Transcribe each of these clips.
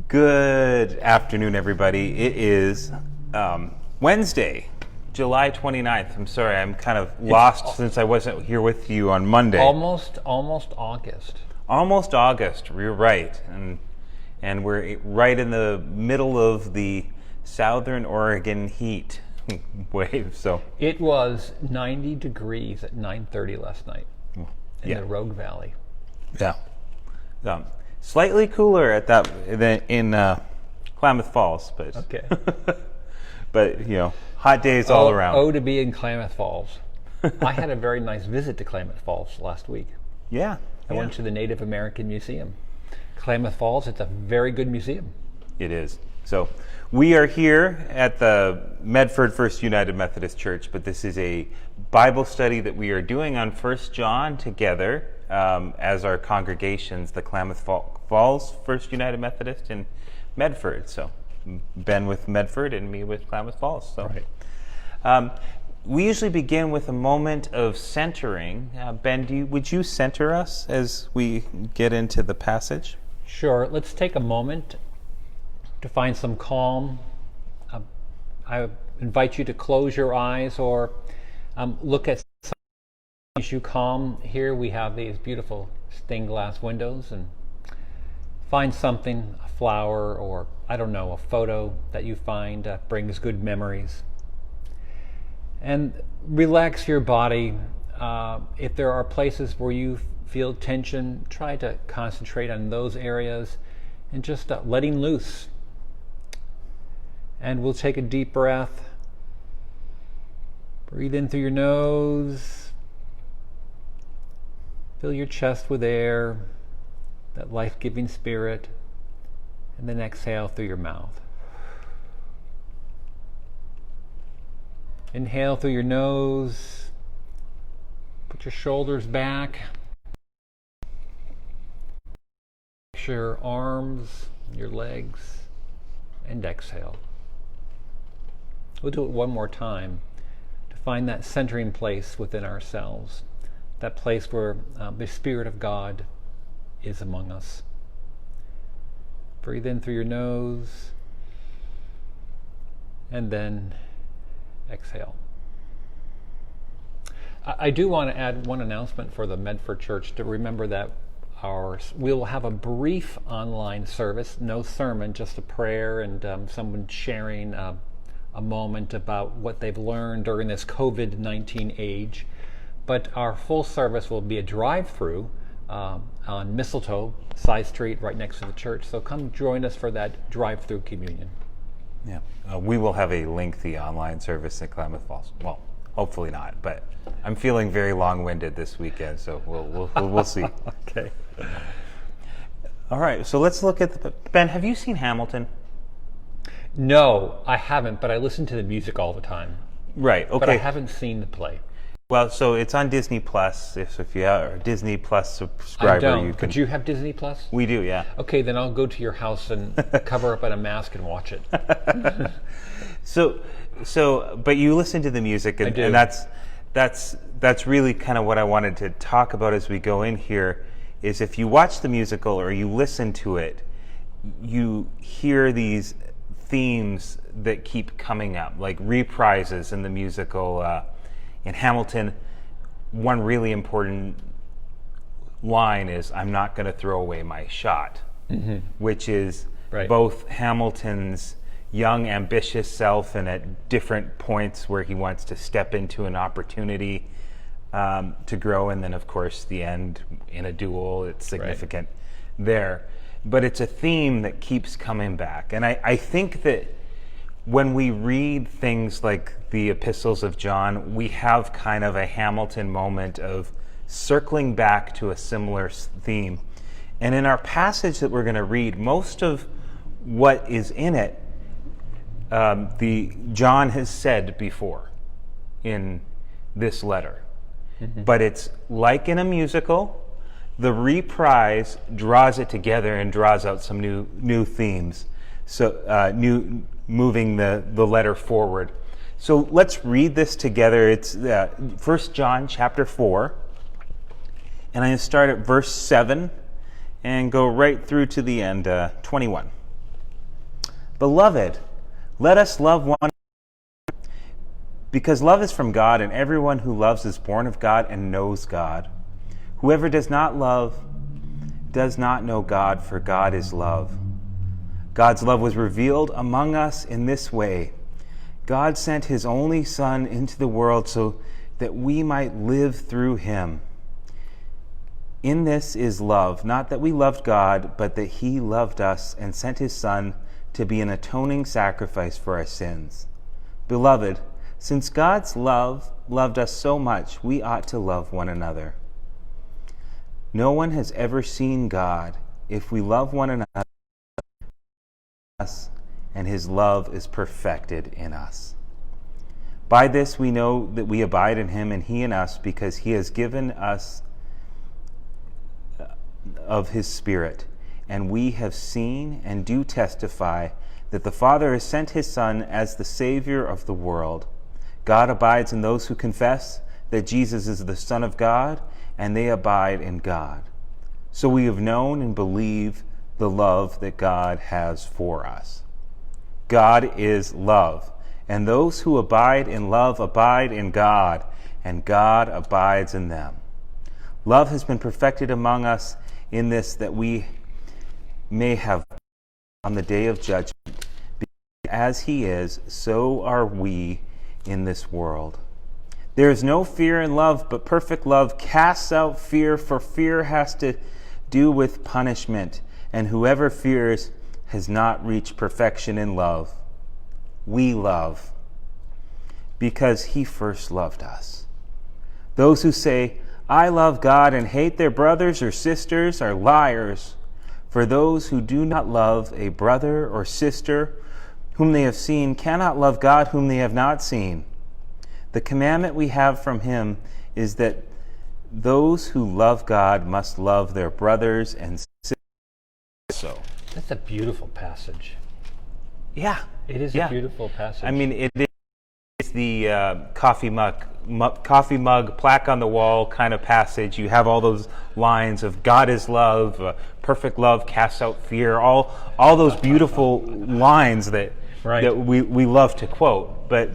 Good afternoon, everybody. It is Wednesday, July 29th. I'm sorry, I'm kind of lost since I wasn't here with you on Monday. Almost August. Almost August, you're right. And we're right in the middle of the Southern Oregon heat wave. So it was 90 degrees at 9:30 last night in the Rogue Valley. Yeah. Slightly cooler at that in Klamath Falls, but okay. But hot days all around. Oh, to be in Klamath Falls. I had a very nice visit to Klamath Falls last week. Yeah. I went to the Native American Museum. Klamath Falls, it's a very good museum. It is. So we are here at the Medford First United Methodist Church, but this is a Bible study that we are doing on 1 John together as our congregations, the Klamath Falls First United Methodist in Medford. So Ben with Medford and me with Klamath Falls. So. Right. We usually begin with a moment of centering. Ben, would you center us as we get into the passage? Sure. Let's take a moment to find some calm. I invite you to close your eyes or look at something that makes you calm. Here we have these beautiful stained glass windows, and find something, a flower or, I don't know, a photo that you find brings good memories. And relax your body. If there are places where you feel tension, try to concentrate on those areas and just letting loose. And we'll take a deep breath. Breathe in through your nose. Fill your chest with air, that life-giving spirit, and then exhale through your mouth. Inhale through your nose. Put your shoulders back. Your arms, your legs, and exhale. We'll do it one more time to find that centering place within ourselves, that place where the Spirit of God is among us. Breathe in through your nose, and then exhale. I do want to add one announcement for the Medford Church to remember that we'll have a brief online service, no sermon, just a prayer and someone sharing a moment about what they've learned during this COVID-19 age. But our full service will be a drive-through on Mistletoe, Side Street, right next to the church. So come join us for that drive-through communion. Yeah, we will have a lengthy online service at Klamath Falls. Well, hopefully not, but I'm feeling very long-winded this weekend, so we'll see. Okay. All right, so let's look at Ben, have you seen Hamilton? No, I haven't, but I listen to the music all the time. Right, okay. But I haven't seen the play. Well, so it's on Disney Plus. If you are a Disney Plus subscriber, I don't. you can. But you have Disney Plus? We do, yeah. Okay, then I'll go to your house and cover up in a mask and watch it. But you listen to the music, and, I do. And that's really kind of what I wanted to talk about as we go in here. Is if you watch the musical or you listen to it, you hear these themes that keep coming up, like reprises in the musical. In Hamilton, one really important line is, "I'm not going to throw away my shot," which is right. Both Hamilton's young, ambitious self and at different points where he wants to step into an opportunity to grow, and then, of course, the end in a duel. It's significant there. But it's a theme that keeps coming back. And I think that when we read things like the epistles of John, we have kind of a Hamilton moment of circling back to a similar theme. And in our passage that we're going to read, most of what is in it, John has said before in this letter. But it's like in a musical, the reprise draws it together and draws out some new themes. So moving the letter forward. So let's read this together. It's 1 John chapter 4, and I'm going to start at verse 7 and go right through to the end, 21. Beloved, let us love one another, because love is from God, and everyone who loves is born of God and knows God. Whoever does not love does not know God, for God is love. God's love was revealed among us in this way. God sent his only Son into the world so that we might live through him. In this is love, not that we loved God, but that he loved us and sent his Son to be an atoning sacrifice for our sins. Beloved, since God's love loved us so much, we ought to love one another. No one has ever seen God. If we love one another, and his love is perfected in us. By this we know that we abide in him and he in us, because he has given us of his Spirit. And we have seen and do testify that the Father has sent his Son as the Savior of the world. God abides in those who confess that Jesus is the Son of God, and they abide in God. So we have known and believe the love that God has for us. God is love, and those who abide in love abide in God, and God abides in them. Love has been perfected among us in this, that we may have on the day of judgment. As he is, so are we in this world. There is no fear in love, but perfect love casts out fear, for fear has to do with punishment, and whoever fears has not reached perfection in love. We love because he first loved us. Those who say, I love God, and hate their brothers or sisters are liars. For those who do not love a brother or sister whom they have seen cannot love God whom they have not seen. The commandment we have from him is that those who love God must love their brothers and sisters. So That's a beautiful passage. yeah, It is a beautiful passage. I mean, it is the coffee mug plaque on the wall kind of passage. You have all those lines of God is love, perfect love casts out fear, all those beautiful lines that we love to quote. But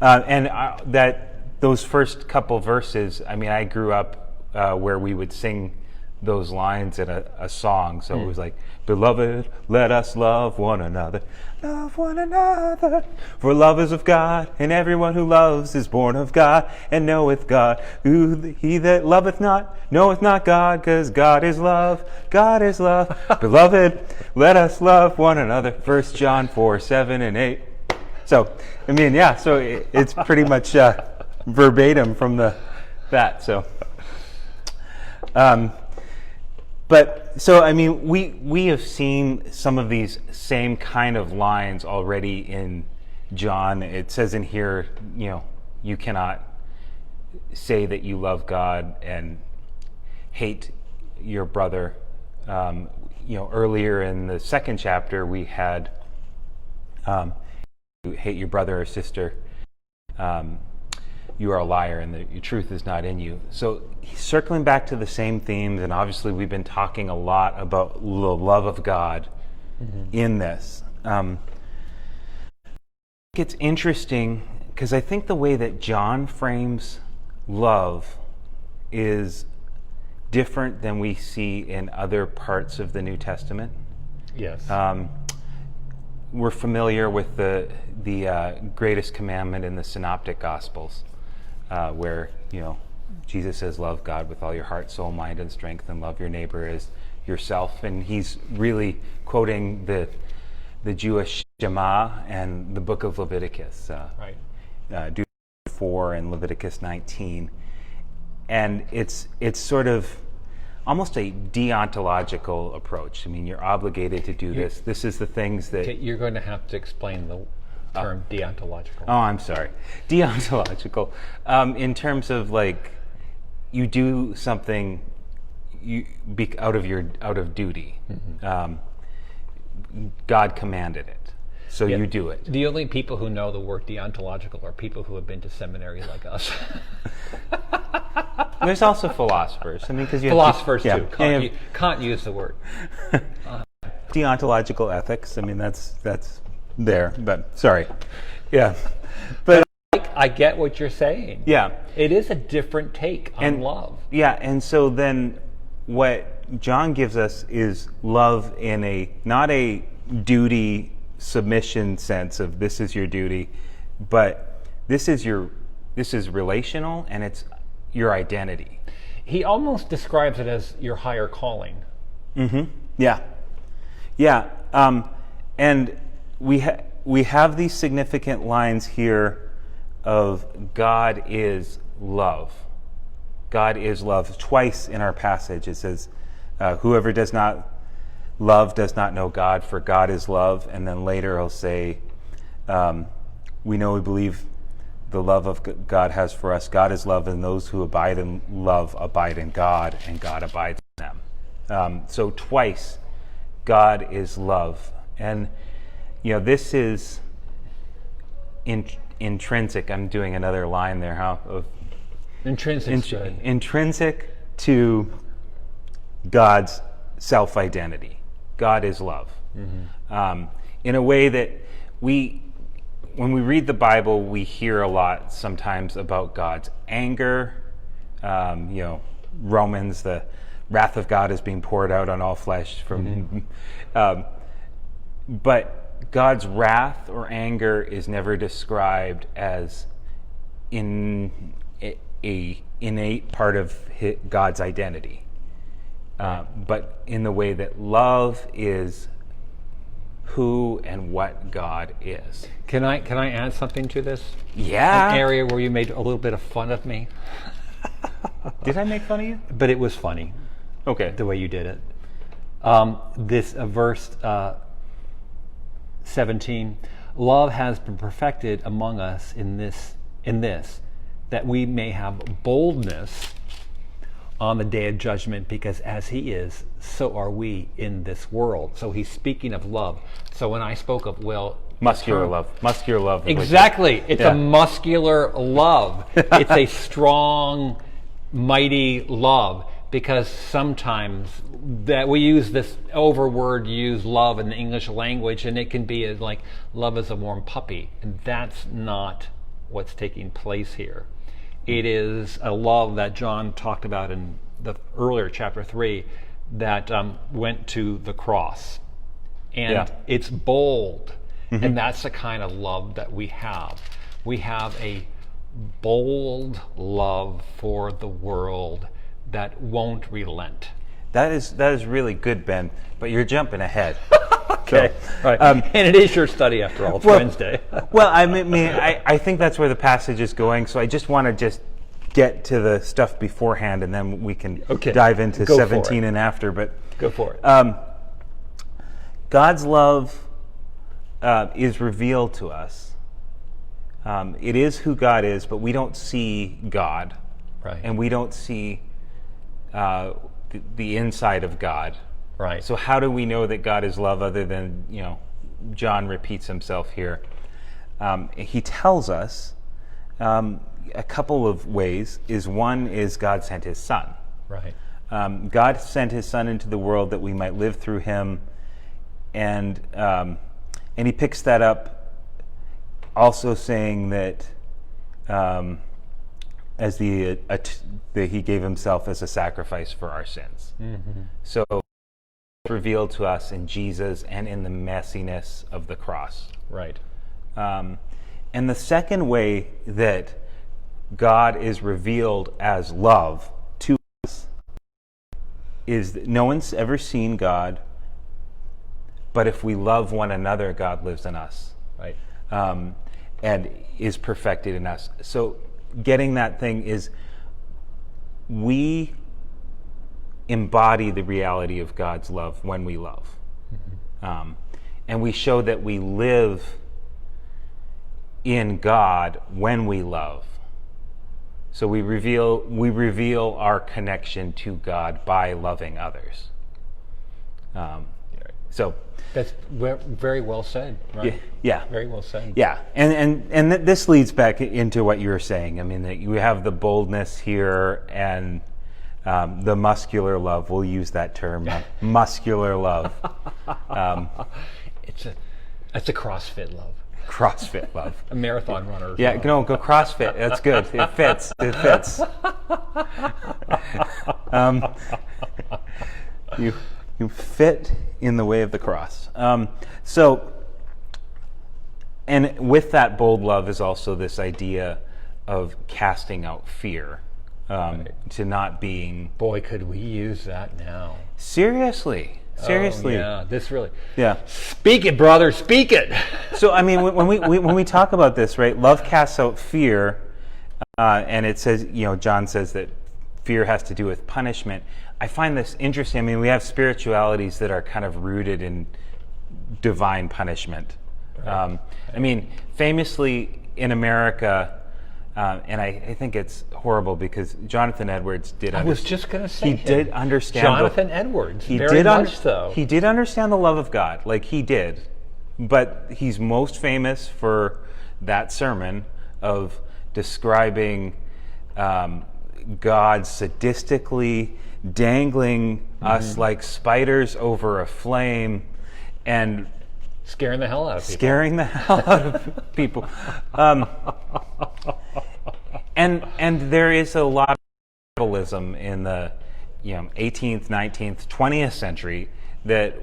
that those first couple verses, I mean, I grew up where we would sing those lines in a song. So it was like, beloved, let us love one another. Love one another. For love is of God, and everyone who loves is born of God, and knoweth God. He that loveth not, knoweth not God, because God is love. God is love. Beloved, let us love one another. 1 John 4, 7 and 8. So, I mean, yeah, so it's pretty much verbatim from that. So, but so I mean, we have seen some of these same kind of lines already in John. It says in here, you cannot say that you love God and hate your brother. Earlier in the second chapter, we had you hate your brother or sister. You are a liar and the truth is not in you. So he's circling back to the same themes, and obviously we've been talking a lot about the love of God in this. It's interesting because I think the way that John frames love is different than we see in other parts of the New Testament. Yes. We're familiar with the greatest commandment in the Synoptic Gospels, where Jesus says, "Love God with all your heart, soul, mind, and strength, and love your neighbor as yourself." And he's really quoting the Jewish Shema and the book of Leviticus, Deuteronomy 4 and Leviticus 19, and it's sort of almost a deontological approach. I mean, you're obligated to do this. This is the things that... You're going to have to explain the term deontological. Oh, I'm sorry. Deontological. In terms of like, you do something out of duty. God commanded it, so you do it. The only people who know the word deontological are people who have been to seminary like us. There's also philosophers. I mean, because philosophers too. Can't use the word. deontological ethics. I mean, that's there. But sorry, yeah, but I get what you're saying. yeah, It is a different take on love. yeah, and so then what John gives us is love in a not a duty submission sense of this is your duty, but this is relational, and it's your identity. He almost describes it as your higher calling. Mm-hmm. Yeah, yeah, and we have these significant lines here of God is love. God is love. Twice in our passage it says, whoever does not love does not know God, for God is love. And then later he'll say, we believe the love of God has for us. God is love, and those who abide in love abide in God, and God abides in them. So twice, God is love. And, this is intrinsic. I'm doing another line there, of intrinsic to God's self-identity. God is love. Mm-hmm. In a way that when we read the Bible, we hear a lot sometimes about God's anger. Romans, the wrath of God is being poured out on all flesh. But God's wrath or anger is never described as in a innate part of God's identity. But in the way that love is who and what God is. Can I add something to this? Yeah. An area where you made a little bit of fun of me. Did I make fun of you? But it was funny. Okay. The way you did it. This verse 17. Love has been perfected among us in this, that we may have boldness on the day of judgment, because as he is, so are we in this world. So he's speaking of love. So when I spoke of, muscular love. Exactly. It's a muscular love. It's a strong, mighty love, because sometimes that we use this use love in the English language, and it can be like love is a warm puppy. And that's not what's taking place here. It is a love that John talked about in the earlier chapter 3 that went to the cross. And it's bold. Mm-hmm. And that's the kind of love that we have. We have a bold love for the world that won't relent. That is really good, Ben, but you're jumping ahead. Okay. So, right. And it is your study after all. It's Wednesday. Well, I think that's where the passage is going, so I just want to get to the stuff beforehand, and then we can dive into 17 and after. But go for it. God's love is revealed to us. It is who God is, but we don't see God. Right. And we don't see the inside of God. Right. So how do we know that God is love other than, John repeats himself here? He tells us a couple of ways. One is God sent his son. Right. God sent his son into the world that we might live through him. And he picks that up also saying that as that he gave himself as a sacrifice for our sins. Mm-hmm. So it's revealed to us in Jesus and in the messiness of the cross. Right. And the second way that God is revealed as love to us is that no one's ever seen God, but if we love one another, God lives in us. Right. And is perfected in us. So getting that thing is we embody the reality of God's love when we love. Mm-hmm. And we show that we live in God when we love. So we reveal our connection to God by loving others. So that's very well said, right? Yeah. Very well said. Yeah, and this leads back into what you were saying. I mean, that you have the boldness here, and the muscular love. We'll use that term, muscular love. It's a CrossFit love. CrossFit love. A marathon runner. Yeah, no, go CrossFit. That's good. It fits. It fits. You fit in the way of the cross. And with that bold love is also this idea of casting out fear, to not being. Boy, could we use that now? Seriously. Oh, yeah, this really. Yeah. Speak it, brother. Speak it. So I mean, when we talk about this, right? Love casts out fear, and it says, John says that fear has to do with punishment. I find this interesting. I mean, we have spiritualities that are kind of rooted in divine punishment. Right. I mean, famously in America, and I think it's horrible because Jonathan Edwards did. I was just going to say he did understand. Jonathan Edwards. He very did much so. He did understand the love of God, like he did, but he's most famous for that sermon of describing God sadistically dangling us like spiders over a flame, and scaring the hell out of people. And there is a lot of symbolism in the 18th, 19th, 20th century that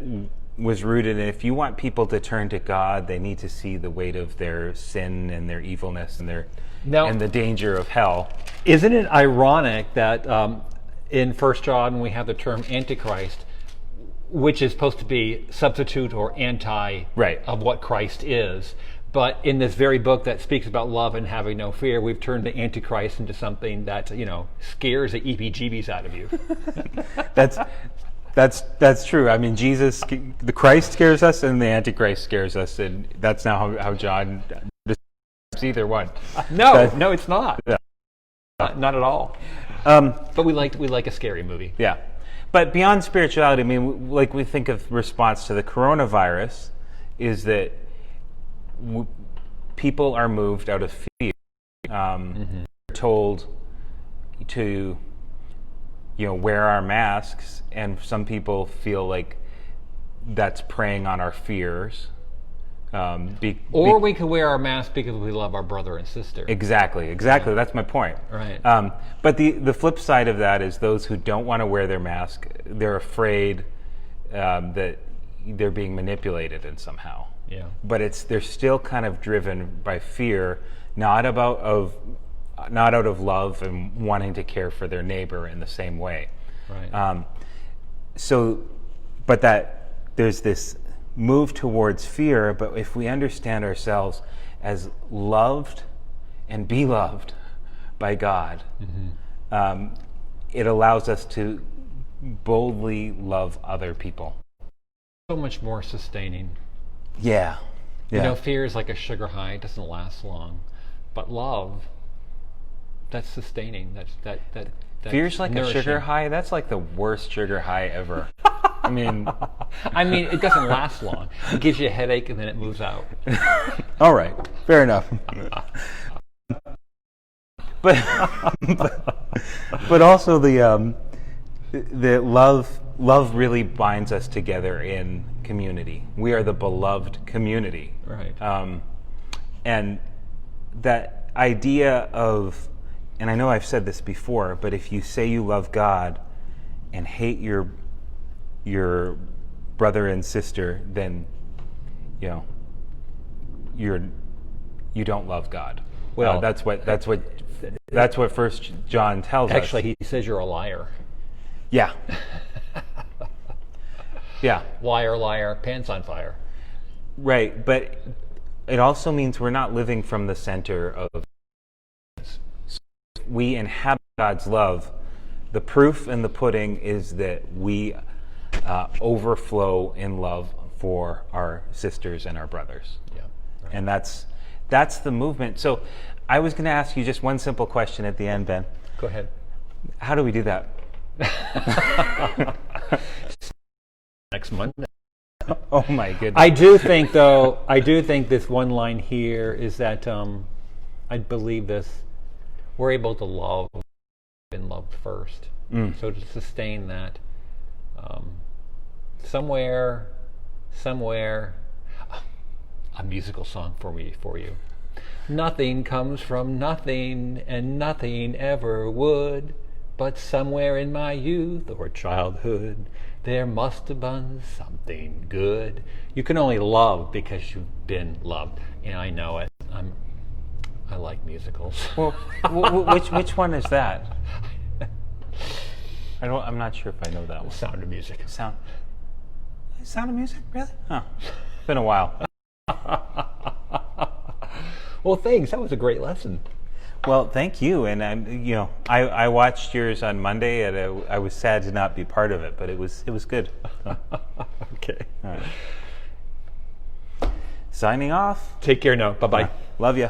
was rooted in, if you want people to turn to God, they need to see the weight of their sin and their evilness and and the danger of hell. Isn't it ironic that in 1 John we have the term Antichrist, which is supposed to be substitute or anti of what Christ is. But in this very book that speaks about love and having no fear, we've turned the Antichrist into something that, scares the EPGBs out of you. That's true. I mean, the Christ scares us and the Antichrist scares us, and that's now how John describes either one. No, it's not. Yeah. Not at all. But we like a scary movie. Yeah. But beyond spirituality, I mean, like we think of response to the coronavirus is that people are moved out of fear. They're told to, wear our masks, and some people feel like that's preying on our fears. Or we could wear our mask because we love our brother and sister. Exactly. Yeah. That's my point. Right. But the flip side of that is those who don't want to wear their mask, they're afraid that they're being manipulated in somehow. Yeah. But they're still kind of driven by fear, not out of love and wanting to care for their neighbor in the same way. Right. But that there's this move towards fear, but if we understand ourselves as loved and beloved by God, it allows us to boldly love other people. So much more sustaining. Yeah. Fear is like a sugar high; it doesn't last long. But love, that's sustaining. That's Fear's like nourishing. a sugar high. That's like the worst sugar high ever. I mean, it doesn't last long. It gives you a headache and then it moves out. All right, fair enough. But also the love really binds us together in community. We are the beloved community. Right. And that idea of, and I know I've said this before, but if you say you love God and hate your brother and sister, then you don't love God. Well, that's what First John tells us. Actually, he says you're a liar. Yeah. Yeah. Liar, liar, pants on fire. Right, but it also means we're not living from the center of. We inhabit God's love. The proof in the pudding is that we overflow in love for our sisters and our brothers. Yeah, right. And that's the movement. So I was going to ask you just one simple question at the end, Ben. Go ahead. How do we do that? Next Monday. Oh my goodness. I do think this one line here is that I believe this. We're able to love and loved first. So to sustain that, somewhere, a musical song for you. Nothing comes from nothing, and nothing ever would. But somewhere in my youth or childhood, there must have been something good. You can only love because you've been loved. Yeah, I know it. I like musicals. Well, which one is that? I'm not sure if I know that one. Sound of Music. Sound of Music, really? Huh. It's been a while. Well, thanks. That was a great lesson. Well, thank you. And I watched yours on Monday, and I was sad to not be part of it, but it was good. Okay. All right. Signing off. Take care now. Bye-bye. Love you.